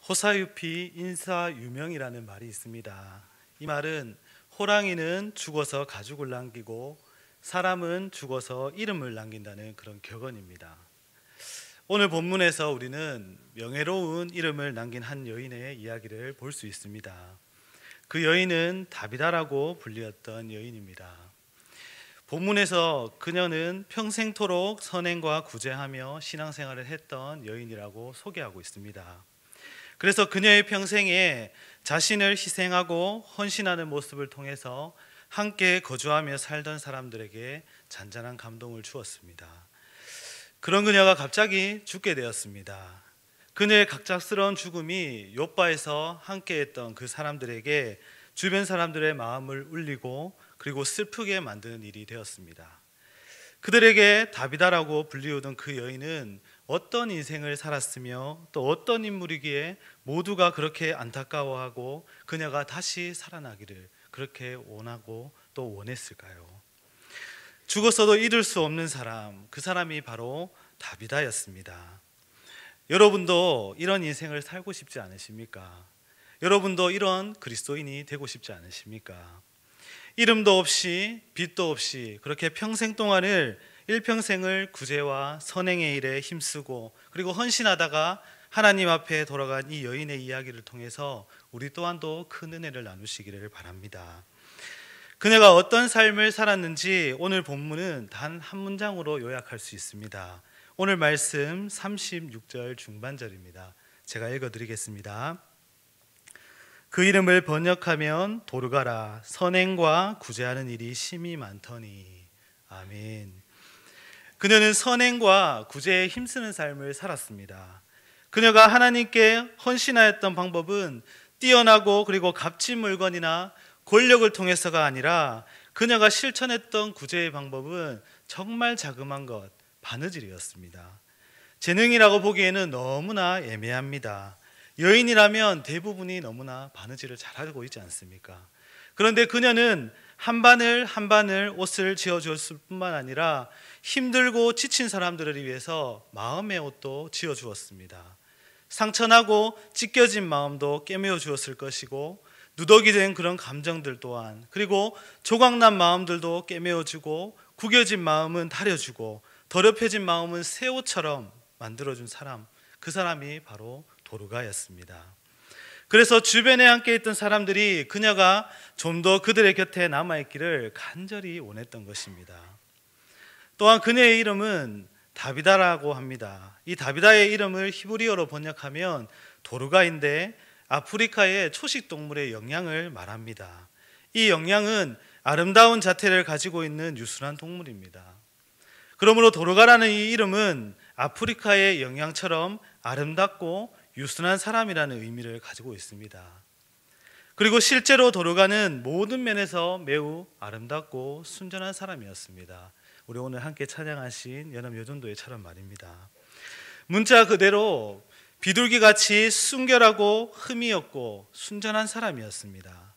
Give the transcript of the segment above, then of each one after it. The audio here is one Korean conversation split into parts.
호사유피 인사유명이라는 말이 있습니다. 이 말은 호랑이는 죽어서 가죽을 남기고 사람은 죽어서 이름을 남긴다는 그런 격언입니다. 오늘 본문에서 우리는 명예로운 이름을 남긴 한 여인의 이야기를 볼 수 있습니다. 그 여인은 다비다라고 불리었던 여인입니다. 본문에서 그녀는 평생토록 선행과 구제하며 신앙생활을 했던 여인이라고 소개하고 있습니다. 그래서 그녀의 평생에 자신을 희생하고 헌신하는 모습을 통해서 함께 거주하며 살던 사람들에게 잔잔한 감동을 주었습니다. 그런 그녀가 갑자기 죽게 되었습니다. 그녀의 갑작스러운 죽음이 욥바에서 함께했던 그 사람들에게 주변 사람들의 마음을 울리고 그리고 슬프게 만드는 일이 되었습니다. 그들에게 다비다라고 불리우던 그 여인은 어떤 인생을 살았으며 또 어떤 인물이기에 모두가 그렇게 안타까워하고 그녀가 다시 살아나기를 그렇게 원하고 또 원했을까요? 죽었어도 잊을 수 없는 사람, 그 사람이 바로 다비다였습니다. 여러분도 이런 인생을 살고 싶지 않으십니까? 여러분도 이런 그리스도인이 되고 싶지 않으십니까? 이름도 없이 빚도 없이 그렇게 평생 동안을 일평생을 구제와 선행의 일에 힘쓰고 그리고 헌신하다가 하나님 앞에 돌아간 이 여인의 이야기를 통해서 우리 또한도 큰 은혜를 나누시기를 바랍니다. 그녀가 어떤 삶을 살았는지 오늘 본문은 단 한 문장으로 요약할 수 있습니다. 오늘 말씀 36절 중반절입니다. 제가 읽어드리겠습니다. 그 이름을 번역하면 도르가라, 선행과 구제하는 일이 심히 많더니. 아멘. 그녀는 선행과 구제에 힘쓰는 삶을 살았습니다. 그녀가 하나님께 헌신하였던 방법은 뛰어나고 그리고 값진 물건이나 권력을 통해서가 아니라 그녀가 실천했던 구제의 방법은 정말 자그마한 것, 바느질이었습니다. 재능이라고 보기에는 너무나 애매합니다. 여인이라면 대부분이 너무나 바느질을 잘하고 있지 않습니까? 그런데 그녀는 한 바늘 한 바늘 옷을 지어주었을 뿐만 아니라 힘들고 지친 사람들을 위해서 마음의 옷도 지어주었습니다. 상처나고 찢겨진 마음도 꿰매어 주었을 것이고 누더기 된 그런 감정들 또한, 그리고 조각난 마음들도 꿰매어 주고 구겨진 마음은 다려주고 더럽혀진 마음은 새 옷처럼 만들어준 사람, 그 사람이 바로 도르가였습니다. 그래서 주변에 함께 있던 사람들이 그녀가 좀 더 그들의 곁에 남아있기를 간절히 원했던 것입니다. 또한 그녀의 이름은 다비다라고 합니다. 이 다비다의 이름을 히브리어로 번역하면 도르가인데 아프리카의 초식 동물의 영양을 말합니다. 이 영양은 아름다운 자태를 가지고 있는 유순한 동물입니다. 그러므로 도르가라는 이 이름은 아프리카의 영양처럼 아름답고 유순한 사람이라는 의미를 가지고 있습니다. 그리고 실제로 도르가는 모든 면에서 매우 아름답고 순전한 사람이었습니다. 우리 오늘 함께 찬양하신 연합 여전도회처럼 말입니다. 문자 그대로 비둘기같이 순결하고 흠이 없고 순전한 사람이었습니다.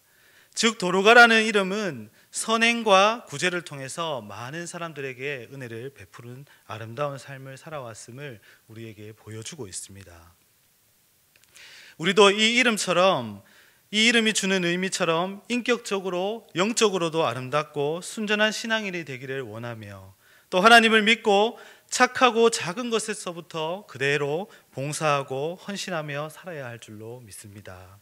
즉 도르가라는 이름은 선행과 구제를 통해서 많은 사람들에게 은혜를 베푸는 아름다운 삶을 살아왔음을 우리에게 보여주고 있습니다. 우리도 이 이름처럼, 이 이름이 주는 의미처럼 인격적으로 영적으로도 아름답고 순전한 신앙인이 되기를 원하며 또 하나님을 믿고 착하고 작은 것에서부터 그대로 봉사하고 헌신하며 살아야 할 줄로 믿습니다.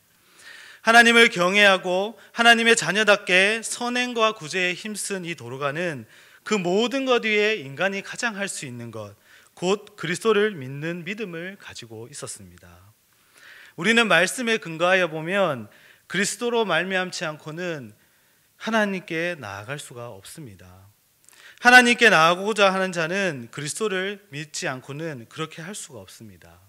하나님을 경외하고 하나님의 자녀답게 선행과 구제에 힘쓴 이 도르가는 그 모든 것 위에 인간이 가장 할 수 있는 것, 곧 그리스도를 믿는 믿음을 가지고 있었습니다. 우리는 말씀에 근거하여 보면 그리스도로 말미암지 않고는 하나님께 나아갈 수가 없습니다. 하나님께 나아가고자 하는 자는 그리스도를 믿지 않고는 그렇게 할 수가 없습니다.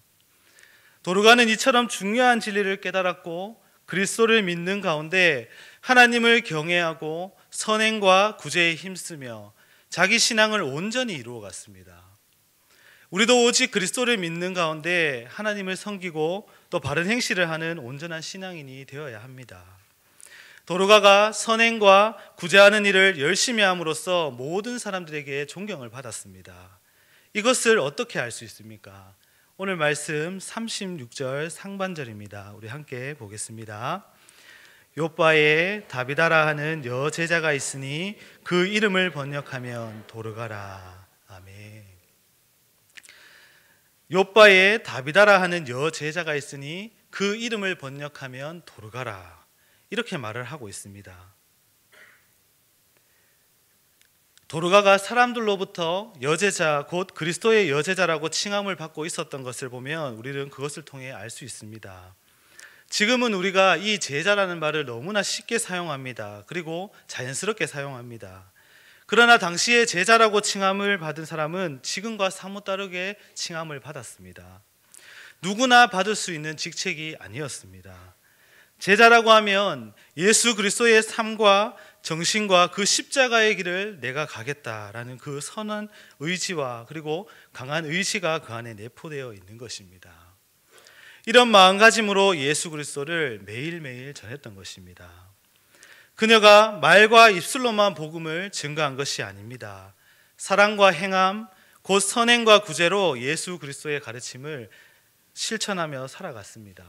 도르가는 이처럼 중요한 진리를 깨달았고 그리스도를 믿는 가운데 하나님을 경외하고 선행과 구제에 힘쓰며 자기 신앙을 온전히 이루어 갔습니다. 우리도 오직 그리스도를 믿는 가운데 하나님을 섬기고 또 바른 행실을 하는 온전한 신앙인이 되어야 합니다. 도르가가 선행과 구제하는 일을 열심히 함으로써 모든 사람들에게 존경을 받았습니다. 이것을 어떻게 알 수 있습니까? 오늘 말씀 36절 상반절입니다. 우리 함께 보겠습니다. 요바에 다비다라 하는 여제자가 있으니 그 이름을 번역하면 도르가라. 아멘. 요바에 다비다라 하는 여제자가 있으니 그 이름을 번역하면 도르가라. 이렇게 말을 하고 있습니다. 도르가가 사람들로부터 여제자 곧 그리스도의 여제자라고 칭함을 받고 있었던 것을 보면 우리는 그것을 통해 알 수 있습니다. 지금은 우리가 이 제자라는 말을 너무나 쉽게 사용합니다. 그리고 자연스럽게 사용합니다. 그러나 당시에 제자라고 칭함을 받은 사람은 지금과 사뭇 다르게 칭함을 받았습니다. 누구나 받을 수 있는 직책이 아니었습니다. 제자라고 하면 예수 그리스도의 삶과 정신과 그 십자가의 길을 내가 가겠다라는 그 선한 의지와 그리고 강한 의지가 그 안에 내포되어 있는 것입니다. 이런 마음가짐으로 예수 그리스도를 매일매일 전했던 것입니다. 그녀가 말과 입술로만 복음을 증거한 것이 아닙니다. 사랑과 행함, 곧 선행과 구제로 예수 그리스도의 가르침을 실천하며 살아갔습니다.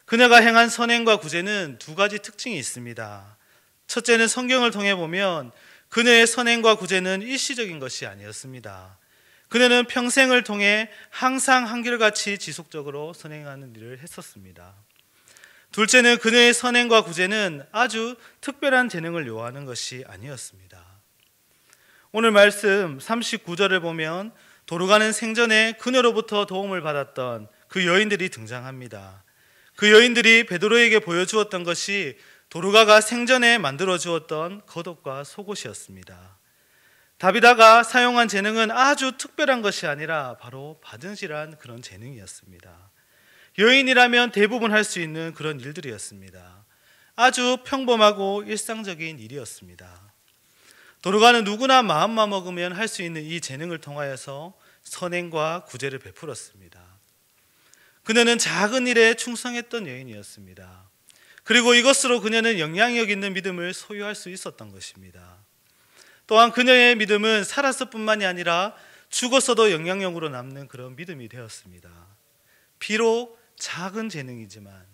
그녀가 행한 선행과 구제는 두 가지 특징이 있습니다. 첫째는 성경을 통해 보면 그녀의 선행과 구제는 일시적인 것이 아니었습니다. 그녀는 평생을 통해 항상 한결같이 지속적으로 선행하는 일을 했었습니다. 둘째는 그녀의 선행과 구제는 아주 특별한 재능을 요하는 것이 아니었습니다. 오늘 말씀 39절을 보면 도르가는 생전에 그녀로부터 도움을 받았던 그 여인들이 등장합니다. 그 여인들이 베드로에게 보여주었던 것이 도르가가 생전에 만들어 주었던 겉옷과 속옷이었습니다. 다비다가 사용한 재능은 아주 특별한 것이 아니라 바로 바느질한 그런 재능이었습니다. 여인이라면 대부분 할 수 있는 그런 일들이었습니다. 아주 평범하고 일상적인 일이었습니다. 도르가는 누구나 마음만 먹으면 할 수 있는 이 재능을 통하여서 선행과 구제를 베풀었습니다. 그녀는 작은 일에 충성했던 여인이었습니다. 그리고 이것으로 그녀는 영향력 있는 믿음을 소유할 수 있었던 것입니다. 또한 그녀의 믿음은 살았을 뿐만이 아니라 죽었어도 영향력으로 남는 그런 믿음이 되었습니다. 비록 작은 재능이지만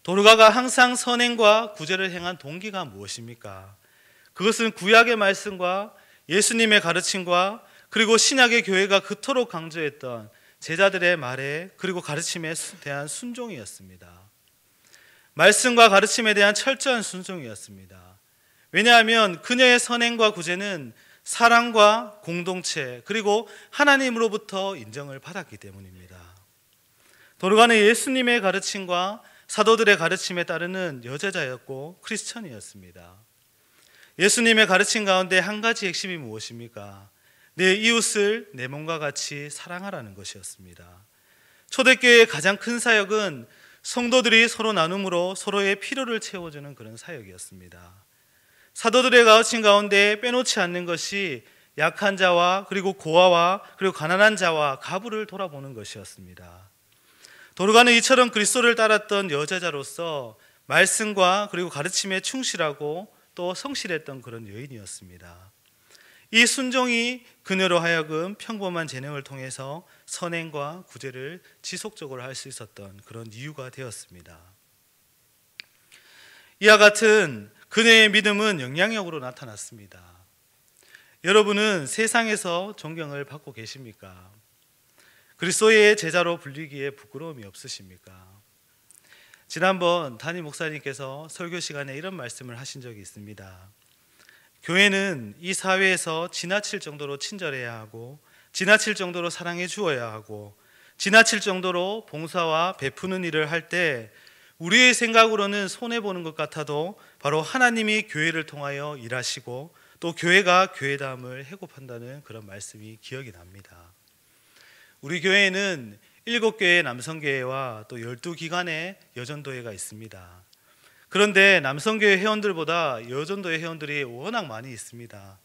도르가가 항상 선행과 구제를 행한 동기가 무엇입니까? 그것은 구약의 말씀과 예수님의 가르침과 그리고 신약의 교회가 그토록 강조했던 제자들의 말에 그리고 가르침에 대한 순종이었습니다. 말씀과 가르침에 대한 철저한 순종이었습니다. 왜냐하면 그녀의 선행과 구제는 사랑과 공동체 그리고 하나님으로부터 인정을 받았기 때문입니다. 도르가는 예수님의 가르침과 사도들의 가르침에 따르는 여제자였고 크리스천이었습니다. 예수님의 가르침 가운데 한 가지 핵심이 무엇입니까? 내 이웃을 내 몸과 같이 사랑하라는 것이었습니다. 초대교회의 가장 큰 사역은 성도들이 서로 나눔으로 서로의 필요를 채워주는 그런 사역이었습니다. 사도들의 가르침 가운데 빼놓지 않는 것이 약한 자와 그리고 고아와 그리고 가난한 자와 가부를 돌아보는 것이었습니다. 도르가는 이처럼 그리스도를 따랐던 여제자로서 말씀과 그리고 가르침에 충실하고 또 성실했던 그런 여인이었습니다. 이 순종이 그녀로 하여금 평범한 재능을 통해서 선행과 구제를 지속적으로 할 수 있었던 그런 이유가 되었습니다. 이와 같은 그녀의 믿음은 영향력으로 나타났습니다. 여러분은 세상에서 존경을 받고 계십니까? 그리스도의 제자로 불리기에 부끄러움이 없으십니까? 지난번 담임 목사님께서 설교 시간에 이런 말씀을 하신 적이 있습니다. 교회는 이 사회에서 지나칠 정도로 친절해야 하고 지나칠 정도로 사랑해 주어야 하고 지나칠 정도로 봉사와 베푸는 일을 할 때 우리의 생각으로는 손해보는 것 같아도 바로 하나님이 교회를 통하여 일하시고 또 교회가 교회다움을 회복한다는 그런 말씀이 기억이 납니다. 우리 교회에는 7교회의 남성교회와 또 12기관의 여전도회가 있습니다. 그런데 남성교회 회원들보다 여전도회 회원들이 워낙 많이 있습니다.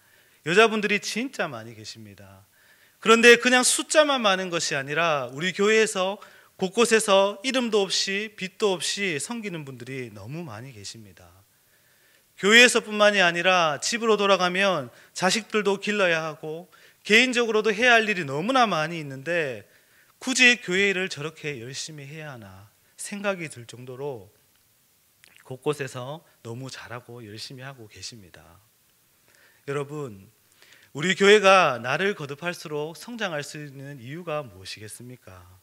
여자분들이 진짜 많이 계십니다. 그런데 그냥 숫자만 많은 것이 아니라 우리 교회에서 곳곳에서 이름도 없이 빛도 없이 섬기는 분들이 너무 많이 계십니다. 교회에서뿐만이 아니라 집으로 돌아가면 자식들도 길러야 하고 개인적으로도 해야 할 일이 너무나 많이 있는데 굳이 교회를 저렇게 열심히 해야 하나 생각이 들 정도로 곳곳에서 너무 잘하고 열심히 하고 계십니다. 여러분, 우리 교회가 날을 거듭할수록 성장할 수 있는 이유가 무엇이겠습니까?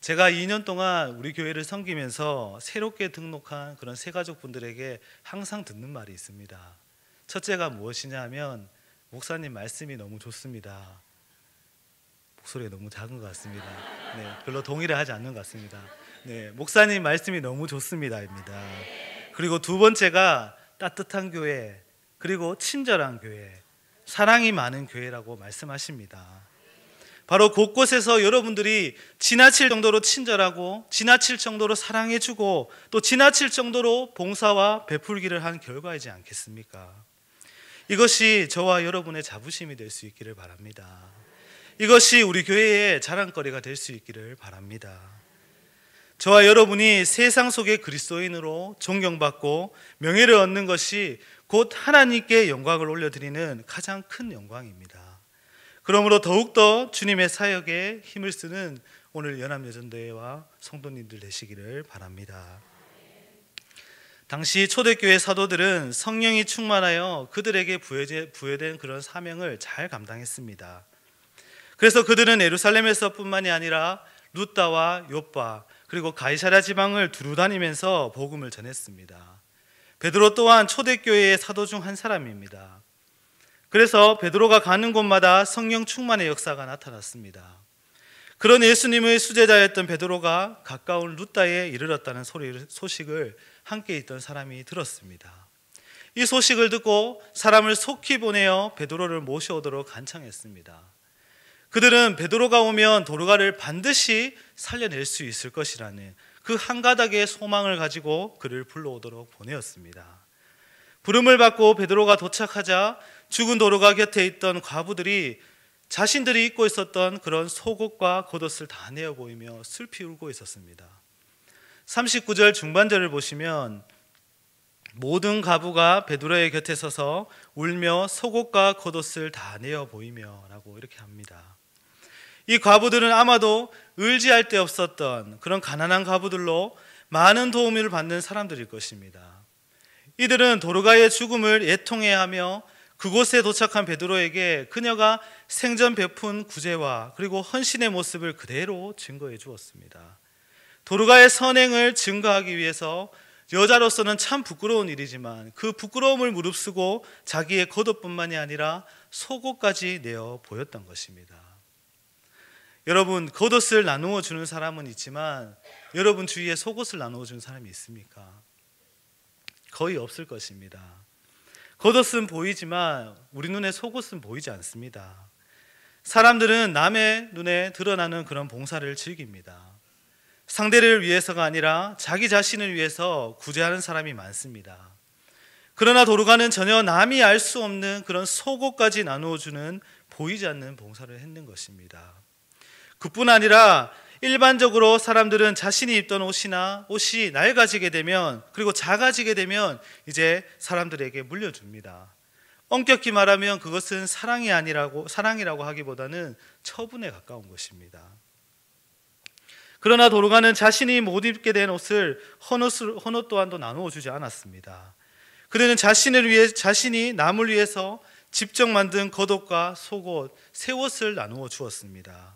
제가 2년 동안 우리 교회를 섬기면서 새롭게 등록한 그런 새가족분들에게 항상 듣는 말이 있습니다. 첫째가 무엇이냐 하면, 목사님 말씀이 너무 좋습니다. 목소리가 너무 작은 것 같습니다. 네, 별로 동의를 하지 않는 것 같습니다. 네, 목사님 말씀이 너무 좋습니다입니다. 그리고 두 번째가 따뜻한 교회, 그리고 친절한 교회, 사랑이 많은 교회라고 말씀하십니다. 바로 곳곳에서 여러분들이 지나칠 정도로 친절하고 지나칠 정도로 사랑해주고 또 지나칠 정도로 봉사와 베풀기를 한 결과이지 않겠습니까? 이것이 저와 여러분의 자부심이 될 수 있기를 바랍니다. 이것이 우리 교회의 자랑거리가 될 수 있기를 바랍니다. 저와 여러분이 세상 속의 그리스도인으로 존경받고 명예를 얻는 것이 곧 하나님께 영광을 올려드리는 가장 큰 영광입니다. 그러므로 더욱더 주님의 사역에 힘을 쓰는 오늘 연합여전대회와 성도님들 되시기를 바랍니다. 당시 초대교회 사도들은 성령이 충만하여 그들에게 부여된 그런 사명을 잘 감당했습니다. 그래서 그들은 예루살렘에서 뿐만이 아니라 루다와 욥바 그리고 가이사랴 지방을 두루 다니면서 복음을 전했습니다. 베드로 또한 초대교회의 사도 중 한 사람입니다. 그래서 베드로가 가는 곳마다 성령 충만의 역사가 나타났습니다. 그런 예수님의 수제자였던 베드로가 가까운 루다에 이르렀다는 소식을 함께 있던 사람이 들었습니다. 이 소식을 듣고 사람을 속히 보내어 베드로를 모셔오도록 간청했습니다. 그들은 베드로가 오면 도르가를 반드시 살려낼 수 있을 것이라는 그 한 가닥의 소망을 가지고 그를 불러오도록 보내었습니다. 부름을 받고 베드로가 도착하자 죽은 도르가 곁에 있던 과부들이 자신들이 입고 있었던 그런 속옷과 겉옷을 다 내어 보이며 슬피 울고 있었습니다. 39절 중반절을 보시면 모든 과부가 베드로의 곁에 서서 울며 속옷과 겉옷을 다 내어 보이며 라고 이렇게 합니다. 이 과부들은 아마도 의지할 데 없었던 그런 가난한 과부들로 많은 도움을 받는 사람들일 것입니다. 이들은 도르가의 죽음을 애통해하며 그곳에 도착한 베드로에게 그녀가 생전 베푼 구제와 그리고 헌신의 모습을 그대로 증거해 주었습니다. 도르가의 선행을 증거하기 위해서 여자로서는 참 부끄러운 일이지만 그 부끄러움을 무릅쓰고 자기의 겉옷뿐만이 아니라 속옷까지 내어 보였던 것입니다. 여러분, 겉옷을 나누어 주는 사람은 있지만 여러분 주위에 속옷을 나누어 주는 사람이 있습니까? 거의 없을 것입니다. 겉옷은 보이지만 우리 눈에 속옷은 보이지 않습니다. 사람들은 남의 눈에 드러나는 그런 봉사를 즐깁니다. 상대를 위해서가 아니라 자기 자신을 위해서 구제하는 사람이 많습니다. 그러나 도르가는 전혀 남이 알 수 없는 그런 속옷까지 나누어주는 보이지 않는 봉사를 했는 것입니다. 그뿐 아니라 일반적으로 사람들은 자신이 입던 옷이 낡아지게 되면 그리고 작아지게 되면 이제 사람들에게 물려줍니다. 엄격히 말하면 그것은 사랑이라고 하기보다는 처분에 가까운 것입니다. 그러나 도르가는 자신이 못 입게 된 옷을 헌옷 또한도 나누어 주지 않았습니다. 그는 자신이 남을 위해서 직접 만든 겉옷과 속옷, 새 옷을 나누어 주었습니다.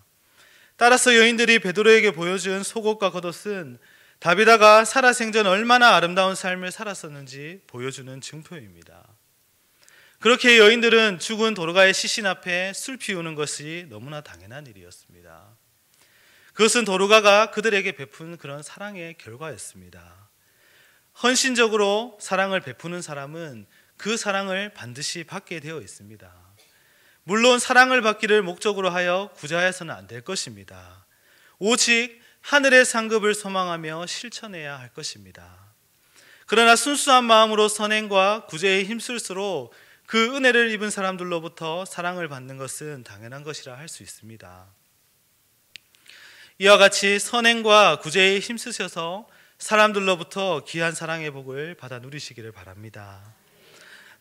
따라서 여인들이 베드로에게 보여준 속옷과 겉옷은 다비다가 살아생전 얼마나 아름다운 삶을 살았었는지 보여주는 증표입니다. 그렇게 여인들은 죽은 도르가의 시신 앞에 술 피우는 것이 너무나 당연한 일이었습니다. 그것은 도르가가 그들에게 베푼 그런 사랑의 결과였습니다. 헌신적으로 사랑을 베푸는 사람은 그 사랑을 반드시 받게 되어 있습니다. 물론 사랑을 받기를 목적으로 하여 구제하여서는 안 될 것입니다. 오직 하늘의 상급을 소망하며 실천해야 할 것입니다. 그러나 순수한 마음으로 선행과 구제에 힘쓸수록 그 은혜를 입은 사람들로부터 사랑을 받는 것은 당연한 것이라 할 수 있습니다. 이와 같이 선행과 구제에 힘쓰셔서 사람들로부터 귀한 사랑의 복을 받아 누리시기를 바랍니다.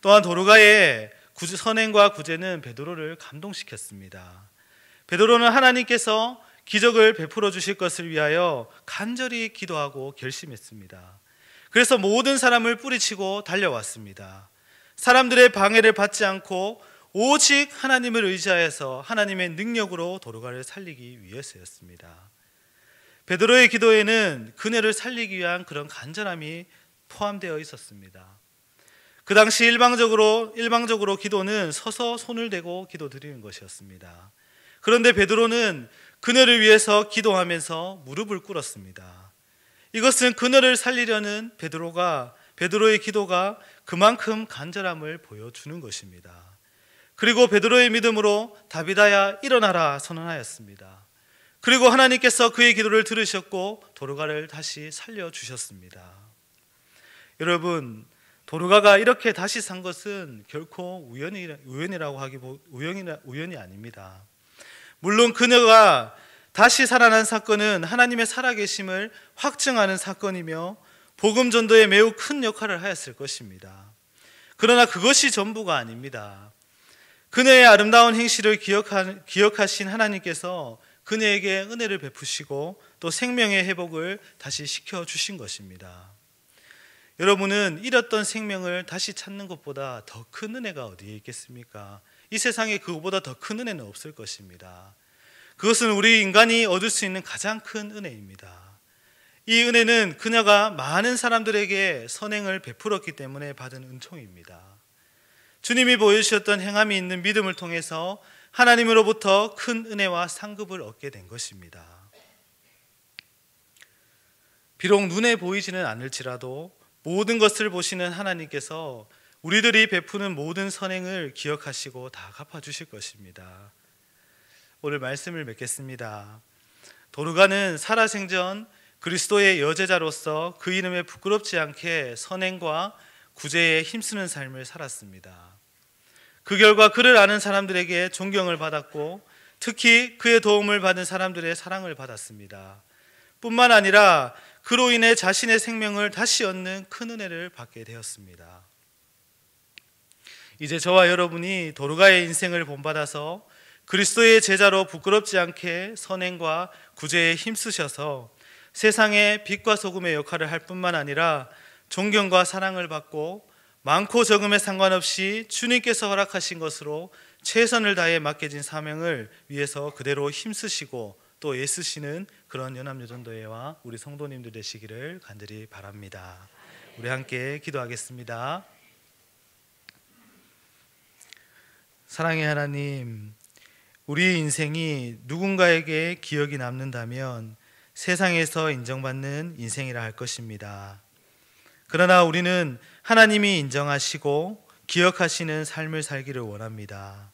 또한 도르가의 선행과 구제는 베드로를 감동시켰습니다. 베드로는 하나님께서 기적을 베풀어 주실 것을 위하여 간절히 기도하고 결심했습니다. 그래서 모든 사람을 뿌리치고 달려왔습니다. 사람들의 방해를 받지 않고 오직 하나님을 의지하여서 하나님의 능력으로 도르가를 살리기 위해서였습니다. 베드로의 기도에는 그녀를 살리기 위한 그런 간절함이 포함되어 있었습니다. 그 당시 일방적으로 기도는 서서 손을 대고 기도드리는 것이었습니다. 그런데 베드로는 그녀를 위해서 기도하면서 무릎을 꿇었습니다. 이것은 그녀를 살리려는 베드로의 기도가 그만큼 간절함을 보여주는 것입니다. 그리고 베드로의 믿음으로 다비다야 일어나라 선언하였습니다. 그리고 하나님께서 그의 기도를 들으셨고 도르가를 다시 살려주셨습니다. 여러분, 도르가가 이렇게 다시 산 것은 결코 우연이 아닙니다. 물론 그녀가 다시 살아난 사건은 하나님의 살아계심을 확증하는 사건이며 복음 전도에 매우 큰 역할을 하였을 것입니다. 그러나 그것이 전부가 아닙니다. 그녀의 아름다운 행실을 기억하신 하나님께서 그녀에게 은혜를 베푸시고 또 생명의 회복을 다시 시켜주신 것입니다. 여러분은 잃었던 생명을 다시 찾는 것보다 더 큰 은혜가 어디에 있겠습니까? 이 세상에 그것보다 더 큰 은혜는 없을 것입니다. 그것은 우리 인간이 얻을 수 있는 가장 큰 은혜입니다. 이 은혜는 그녀가 많은 사람들에게 선행을 베풀었기 때문에 받은 은총입니다. 주님이 보여주셨던 행함이 있는 믿음을 통해서 하나님으로부터 큰 은혜와 상급을 얻게 된 것입니다. 비록 눈에 보이지는 않을지라도 모든 것을 보시는 하나님께서 우리들이 베푸는 모든 선행을 기억하시고 다 갚아주실 것입니다. 오늘 말씀을 맺겠습니다. 도르가는 살아생전 그리스도의 여제자로서 그 이름에 부끄럽지 않게 선행과 구제에 힘쓰는 삶을 살았습니다. 그 결과 그를 아는 사람들에게 존경을 받았고 특히 그의 도움을 받은 사람들의 사랑을 받았습니다. 뿐만 아니라 그로 인해 자신의 생명을 다시 얻는 큰 은혜를 받게 되었습니다. 이제 저와 여러분이 도르가의 인생을 본받아서 그리스도의 제자로 부끄럽지 않게 선행과 구제에 힘쓰셔서 세상의 빛과 소금의 역할을 할 뿐만 아니라 존경과 사랑을 받고 많고 적음에 상관없이 주님께서 허락하신 것으로 최선을 다해 맡겨진 사명을 위해서 그대로 힘쓰시고 또 애쓰시는 그런 연합여전도회와 우리 성도님들 되시기를 간절히 바랍니다. 우리 함께 기도하겠습니다. 사랑의 하나님, 우리 인생이 누군가에게 기억이 남는다면 세상에서 인정받는 인생이라 할 것입니다. 그러나 우리는 하나님이 인정하시고 기억하시는 삶을 살기를 원합니다.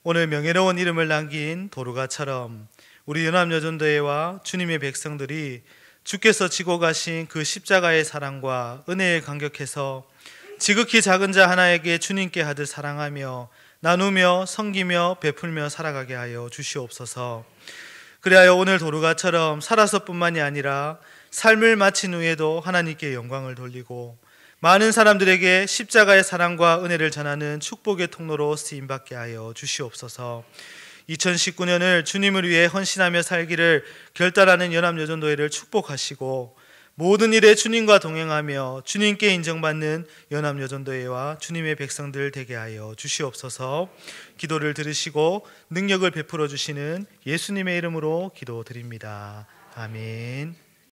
오늘 명예로운 이름을 남긴 도르가처럼 우리 연합여전도회와 주님의 백성들이 주께서 지고 가신 그 십자가의 사랑과 은혜에 감격해서 지극히 작은 자 하나에게 주님께 하듯 사랑하며 나누며 섬기며 베풀며 살아가게 하여 주시옵소서. 그리하여 오늘 도르가처럼 살아서뿐만이 아니라 삶을 마친 후에도 하나님께 영광을 돌리고 많은 사람들에게 십자가의 사랑과 은혜를 전하는 축복의 통로로 쓰임받게 하여 주시옵소서. 2019년을 주님을 위해 헌신하며 살기를 결단하는 연합여전도회를 축복하시고 모든 일에 주님과 동행하며 주님께 인정받는 연합여전도회와 주님의 백성들 되게 하여 주시옵소서. 기도를 들으시고 능력을 베풀어 주시는 예수님의 이름으로 기도드립니다. 아멘.